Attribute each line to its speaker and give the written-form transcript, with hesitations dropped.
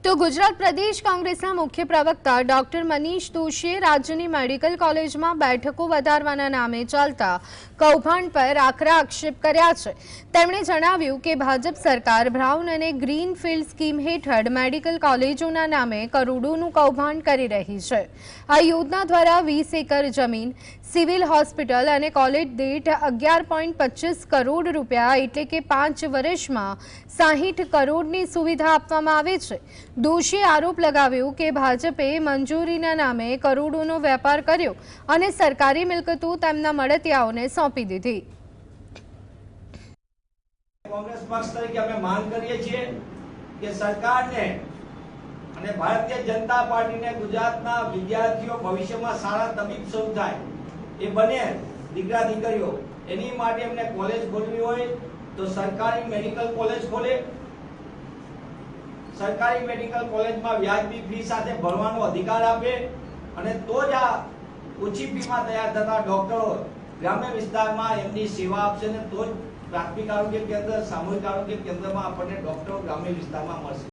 Speaker 1: તો ગુજરાત પ્રદેશ કોંગ્રેસના મુખ્ય પ્રવક્તા ડોક્ટર મનીષ દોશીએ રાજ્યની મેડિકલ કોલેજમાં બેઠકો વધારવાના નામે ચાલતા કૌભાંડ પર આકરા આક્ષેપ કર્યા છે। તેમણે જણાવ્યું કે ભાજપ સરકાર બ્રાઉન અને ગ્રીન ફિલ્ડ સ્કીમ હેઠળ મેડિકલ કોલેજોના નામે કરોડોનું કૌભાંડ કરી રહી છે। આ યોજના દ્વારા 20 એકર જમીન, સિવિલ હોસ્પિટલ અને કોલેજ દીઠ 11.25 કરોડ રૂપિયા એટલે કે 5 વર્ષમાં 60 કરોડની સુવિધા આપવામાં આવે છે। દોશીએ આરોપ લગાવ્યો કે ભાજપે મંજૂરીના નામે કરોડોનો વેપાર કર્યો અને સરકારી મિલકતો તેમના મળતિયાઓને સોંપી દીધી।
Speaker 2: કોંગ્રેસ પક્ષ તરીકે અમે માંગ કરીએ છીએ કે સરકારને અને ભારતીય જનતા પાર્ટીને ગુજરાતના વિદ્યાર્થીઓ ભવિષ્યમાં સારા તબીબ શરૂ થાય એ બને દીકરા દીકરીઓ એની માટે એમને કોલેજ ખોલવી હોય તો સરકારી મેડિકલ કોલેજ ખોલે। સરકારી મેડિકલ કોલેજમાં વ્યાજબી ફી સાથે ભણવાનો અધિકાર આપે અને તો જ આ ઓછી ફીમાં તૈયાર થતા ડોક્ટરો ગ્રામ્ય વિસ્તારમાં એમની સેવા આપશે ને તો જ પ્રાથમિક આરોગ્ય કેન્દ્ર, સામૂહિક આરોગ્ય કેન્દ્રમાં આપણને ડોક્ટરો ગ્રામ્ય વિસ્તારમાં મળશે।